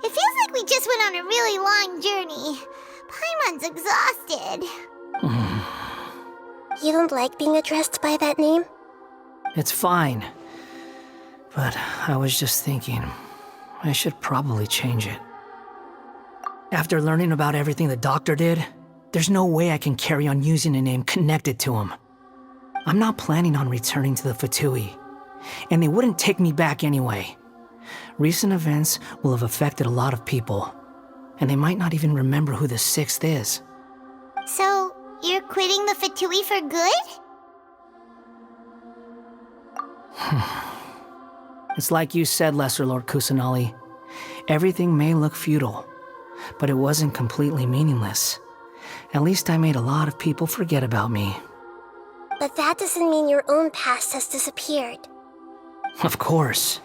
It feels like we just went on a really long journey. Paimon's exhausted. You don't like being addressed by that name? It's fine. But I was just thinking, I should probably change it. After learning about everything the doctor did, there's no way I can carry on using a name connected to him. I'm not planning on returning to the Fatui, and they wouldn't take me back anyway. Recent events will have affected a lot of people, and they might not even remember who the sixth is. So, you're quitting the Fatui for good? It's like you said, Lesser Lord Kusanali. Everything may look futile, but it wasn't completely meaningless. At least I made a lot of people forget about me. But that doesn't mean your own past has disappeared. Of course.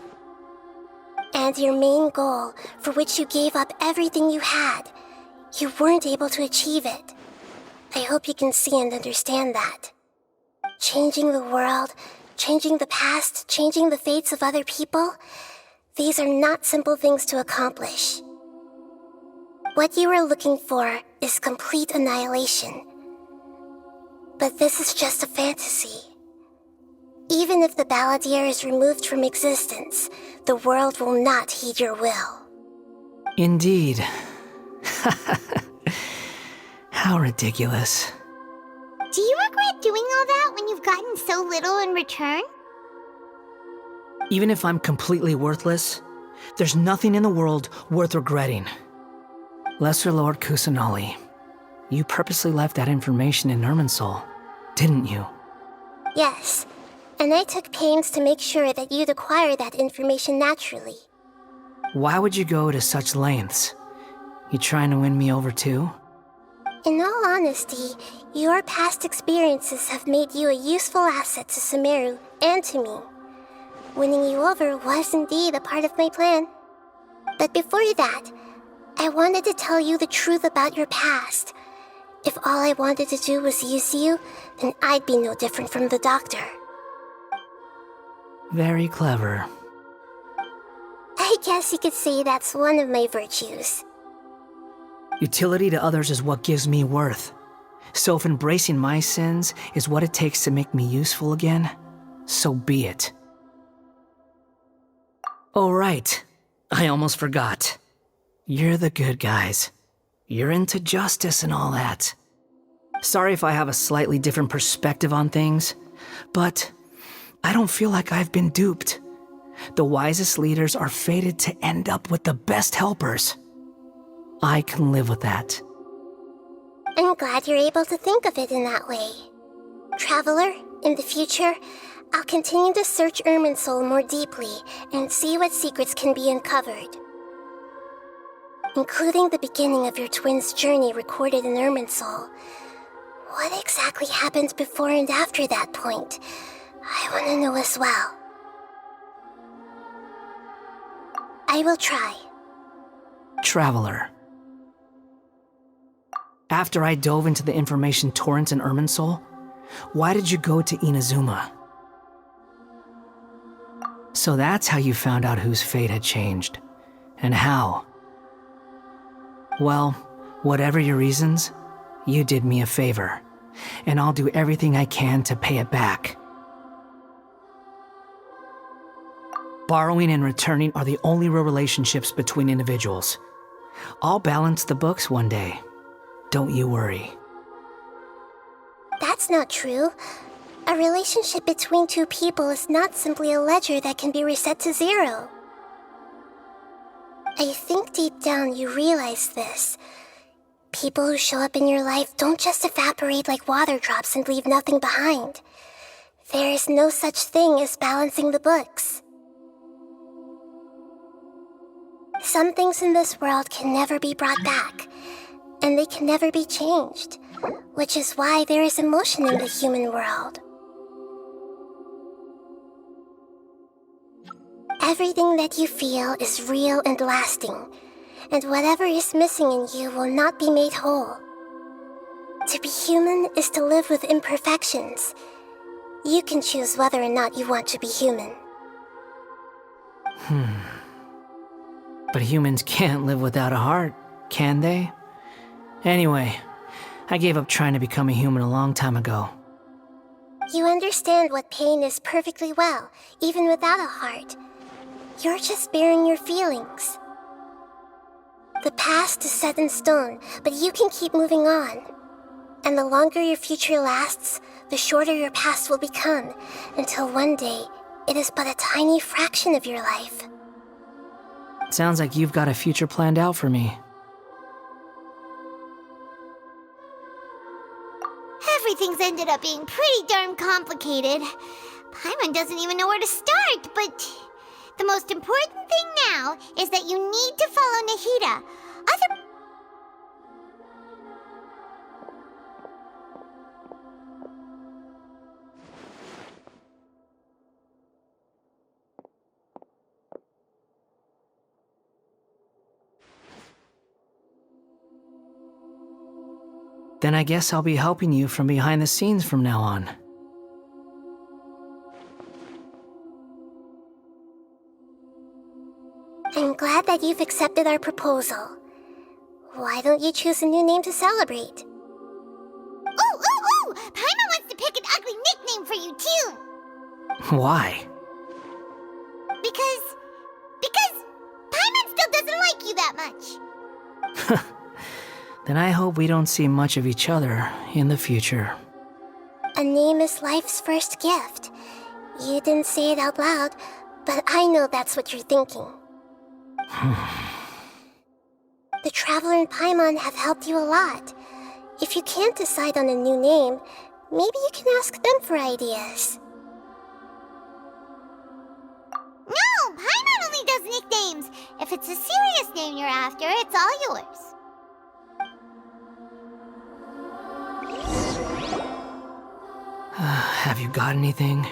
And your main goal, for which you gave up everything you had, you weren't able to achieve it. I hope you can see and understand that. Changing the world, changing the past, changing the fates of other people, these are not simple things to accomplish. What you are looking for is complete annihilation. But this is just a fantasy. Even if the Balladeer is removed from existence, the world will not heed your will. Indeed. How ridiculous. Do you regret doing all that when you've gotten so little in return? Even if I'm completely worthless, there's nothing in the world worth regretting. Lesser Lord Kusanali, you purposely left that information in Irminsul, didn't you? Yes, and I took pains to make sure that you'd acquire that information naturally. Why would you go to such lengths? You trying to win me over too? In all honesty, your past experiences have made you a useful asset to Sumeru and to me. Winning you over was indeed a part of my plan. But before that, I wanted to tell you the truth about your past. If all I wanted to do was use you, then I'd be no different from the doctor. Very clever. I guess you could say that's one of my virtues. Utility to others is what gives me worth. So if embracing my sins is what it takes to make me useful again, so be it. Oh right, I almost forgot. You're the good guys. You're into justice and all that. Sorry if I have a slightly different perspective on things, but I don't feel like I've been duped. The wisest leaders are fated to end up with the best helpers. I can live with that. I'm glad you're able to think of it in that way. Traveler, in the future, I'll continue to search Irminsul more deeply and see what secrets can be uncovered. Including the beginning of your twins' journey recorded in Irminsul. What exactly happened before and after that point? I want to know as well. I will try. Traveler. After I dove into the information torrents in Irminsul, why did you go to Inazuma? So that's how you found out whose fate had changed. And how. Well, whatever your reasons, you did me a favor, and I'll do everything I can to pay it back. Borrowing and returning are the only real relationships between individuals. I'll balance the books one day. Don't you worry. That's not true. A relationship between two people is not simply a ledger that can be reset to zero. I think deep down you realize this. People who show up in your life don't just evaporate like water drops and leave nothing behind. There is no such thing as balancing the books. Some things in this world can never be brought back, and they can never be changed, which is why there is emotion in the human world. Everything that you feel is real and lasting, and whatever is missing in you will not be made whole. To be human is to live with imperfections. You can choose whether or not you want to be human. But humans can't live without a heart, can they? Anyway, I gave up trying to become a human a long time ago. You understand what pain is perfectly well, even without a heart. You're just bearing your feelings. The past is set in stone, but you can keep moving on. And the longer your future lasts, the shorter your past will become, until one day, it is but a tiny fraction of your life. Sounds like you've got a future planned out for me. Everything's ended up being pretty darn complicated. Paimon doesn't even know where to start, but the most important thing now is that you need to follow Nahida. Then I guess I'll be helping you from behind the scenes from now on. I'm glad that you've accepted our proposal. Why don't you choose a new name to celebrate? Ooh! Paimon wants to pick an ugly nickname for you, too! Why? Because Paimon still doesn't like you that much. Then I hope we don't see much of each other in the future. A name is life's first gift. You didn't say it out loud, but I know that's what you're thinking. The Traveler and Paimon have helped you a lot. If you can't decide on a new name, maybe you can ask them for ideas. No, Paimon only does nicknames. If it's a serious name you're after, it's all yours. Have you got anything?